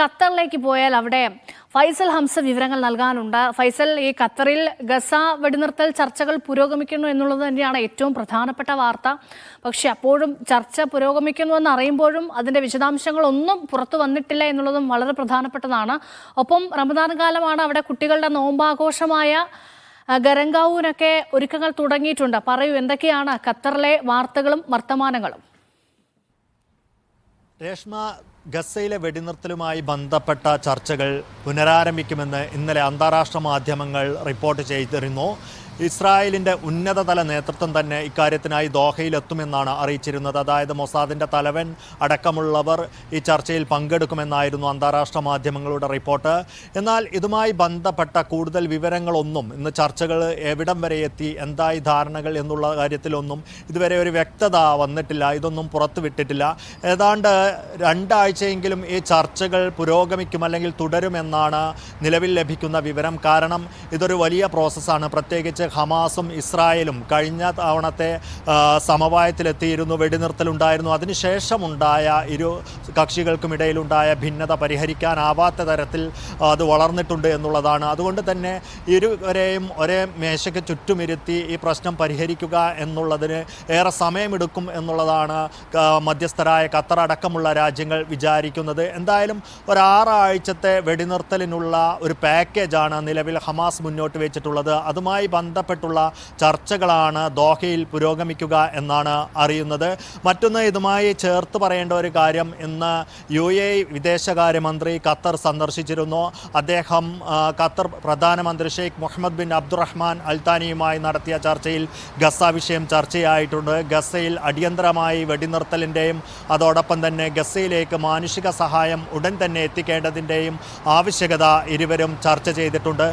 ഖത്തറിലേക്ക് പോയാൽ അവിടെ ഫൈസൽ ഹംസ വിവരങ്ങൾ നൽകാനുണ്ട്. ഫൈസൽ, ഈ ഖത്തറിൽ ഗസ വെടിനിർത്തൽ ചർച്ചകൾ പുരോഗമിക്കുന്നു എന്നുള്ളത് തന്നെയാണ് ഏറ്റവും പ്രധാനപ്പെട്ട വാർത്ത. പക്ഷെ അപ്പോഴും ചർച്ച പുരോഗമിക്കുന്നുവെന്ന് അറിയുമ്പോഴും അതിൻ്റെ വിശദാംശങ്ങളൊന്നും പുറത്തു വന്നിട്ടില്ല എന്നുള്ളതും വളരെ പ്രധാനപ്പെട്ടതാണ്. ഒപ്പം റമദാൻ കാലമാണ്, അവിടെ കുട്ടികളുടെ നോമ്പാഘോഷമായ ഗരങ്കാവൂനൊക്കെ ഒരുക്കങ്ങൾ തുടങ്ങിയിട്ടുണ്ട്. പറയൂ, എന്തൊക്കെയാണ് ഖത്തറിലെ വാർത്തകളും വർത്തമാനങ്ങളും? രേഷ്മ, ഗസയിലെ വെടിനിർത്തലുമായി ബന്ധപ്പെട്ട ചർച്ചകൾ പുനരാരംഭിക്കുമെന്ന് ഇന്നലെ അന്താരാഷ്ട്ര മാധ്യമങ്ങൾ റിപ്പോർട്ട് ചെയ്തിരുന്നു. ഇസ്രായേലിൻ്റെ ഉന്നതതല നേതൃത്വം തന്നെ ഇക്കാര്യത്തിനായി ദോഹയിലെത്തുമെന്നാണ് അറിയിച്ചിരുന്നത്. അതായത് മൊസാദിൻ്റെ തലവൻ അടക്കമുള്ളവർ ഈ ചർച്ചയിൽ പങ്കെടുക്കുമെന്നായിരുന്നു അന്താരാഷ്ട്ര മാധ്യമങ്ങളുടെ റിപ്പോർട്ട്. എന്നാൽ ഇതുമായി ബന്ധപ്പെട്ട കൂടുതൽ വിവരങ്ങളൊന്നും, ഇന്ന് ചർച്ചകൾ എവിടം വരെ എത്തി, എന്തായി ധാരണകൾ എന്നുള്ള കാര്യത്തിലൊന്നും ഇതുവരെ ഒരു വ്യക്തത വന്നിട്ടില്ല. ഇതൊന്നും പുറത്തുവിട്ടിട്ടില്ല. ഏതാണ്ട് 2 ആഴ്ചയെങ്കിലും ഈ ചർച്ചകൾ പുരോഗമിക്കും അല്ലെങ്കിൽ തുടരുമെന്നാണ് നിലവിൽ ലഭിക്കുന്ന വിവരം. കാരണം ഇതൊരു വലിയ പ്രോസസ്സാണ്. പ്രത്യേകിച്ച് ഹമാസും ഇസ്രായേലും കഴിഞ്ഞ തവണത്തെ സമവായത്തിലെത്തിയിരുന്നു, വെടിനിർത്തലുണ്ടായിരുന്നു. അതിനുശേഷമുണ്ടായ ഇരു കക്ഷികൾക്കുമിടയിലുണ്ടായ ഭിന്നത പരിഹരിക്കാനാവാത്ത തരത്തിൽ അത് വളർന്നിട്ടുണ്ട് എന്നുള്ളതാണ്. അതുകൊണ്ട് തന്നെ ഇരുവരെയും ഒരേ മേശയ്ക്ക് ചുറ്റുമിരുത്തി ഈ പ്രശ്നം പരിഹരിക്കുക എന്നുള്ളതിന് ഏറെ സമയമെടുക്കും എന്നുള്ളതാണ് മധ്യസ്ഥരായ ഖത്തർ അടക്കമുള്ള രാജ്യങ്ങൾ വിചാരിക്കുന്നത്. എന്തായാലും ഒരു 6 ആഴ്ചത്തെ വെടിനിർത്തലിനുള്ള ഒരു പാക്കേജാണ് നിലവിൽ ഹമാസ് മുന്നോട്ട് വെച്ചിട്ടുള്ളത്. അതുമായി ബന്ധപ്പെട്ടുള്ള ചർച്ചകളാണ് ദോഹയിൽ പുരോഗമിക്കുക എന്നാണ് അറിയുന്നത്. മറ്റൊന്ന്, ഇതുമായി ചേർത്ത് പറയേണ്ട ഒരു കാര്യം, ഇന്ന് UAE വിദേശകാര്യമന്ത്രി ഖത്തർ സന്ദർശിച്ചിരുന്നു. അദ്ദേഹം ഖത്തർ പ്രധാനമന്ത്രി ഷെയ്ഖ് മുഹമ്മദ് ബിൻ അബ്ദുറഹ്മാൻ അൽത്താനിയുമായി നടത്തിയ ചർച്ചയിൽ ഗസ വിഷയം ചർച്ചയായിട്ടുണ്ട്. ഗസയിൽ അടിയന്തരമായി വെടിനിർത്തലിൻ്റെയും അതോടൊപ്പം തന്നെ ഗസയിലേക്ക് മാനുഷിക സഹായം ഉടൻ തന്നെ എത്തിക്കേണ്ടതിൻ്റെയും ആവശ്യകത ഇരുവരും ചർച്ച ചെയ്തിട്ടുണ്ട്.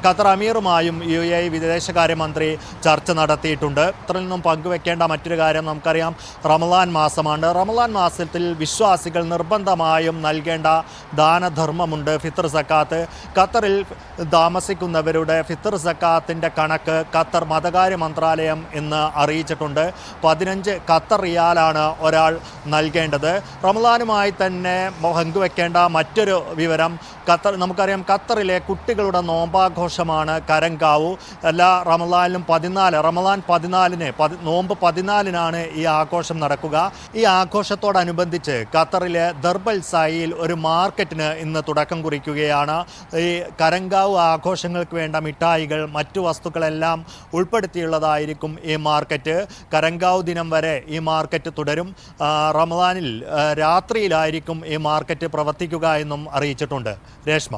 ഖത്തർ അമീറുമായും UAE വിദേശകാര്യമന്ത്രി ചർച്ച നടത്തിയിട്ടുണ്ട്. ഖത്തറിൽ നിന്നും പങ്കുവെക്കേണ്ട മറ്റൊരു കാര്യം, നമുക്കറിയാം റമദാൻ മാസമാണ്. റമദാൻ മാസത്തിൽ വിശ്വാസികൾ നിർബന്ധമായും നൽകേണ്ട ദാനധർമ്മമുണ്ട്, ഫിത്ർ സക്കാത്ത്. ഖത്തറിൽ താമസിക്കുന്നവരുടെ ഫിത്ർ സക്കാത്തിൻ്റെ കണക്ക് ഖത്തർ മതകാര്യ മന്ത്രാലയം ഇന്ന് അറിയിച്ചിട്ടുണ്ട്. 15 ഖത്തർ റിയാലാണ് ഒരാൾ നൽകേണ്ടത്. റമദാനുമായി തന്നെ പങ്കുവെക്കേണ്ട മറ്റൊരു വിവരം, നമുക്കറിയാം ഖത്തറിലെ കുട്ടികളുടെ നോമ്പാഘോഷമാണ് കരങ്കാവു. എല്ലാ റമദാനിലും റമദാൻ 14-ന് നോമ്പ് 14-നാണ് ഈ ആഘോഷം നടക്കുക. ഈ ആഘോഷത്തോടനുബന്ധിച്ച് ഖത്തറിലെ ദർബൽ സായിൽ ഒരു മാർക്കറ്റിന് ഇന്ന് തുടക്കം കുറിക്കുകയാണ്. ഈ കരങ്കാവ് ആഘോഷങ്ങൾക്ക് വേണ്ട മിഠായികൾ, മറ്റു വസ്തുക്കളെല്ലാം ഉൾപ്പെടുത്തിയുള്ളതായിരിക്കും ഈ മാർക്കറ്റ്. കരങ്കാവ് ദിനം വരെ ഈ മാർക്കറ്റ് തുടരും. റമദാനിൽ രാത്രിയിലായിരിക്കും ഈ മാർക്കറ്റ് പ്രവർത്തിക്കുക എന്നും അറിയിച്ചിട്ടുണ്ട്. രേഷ്മ.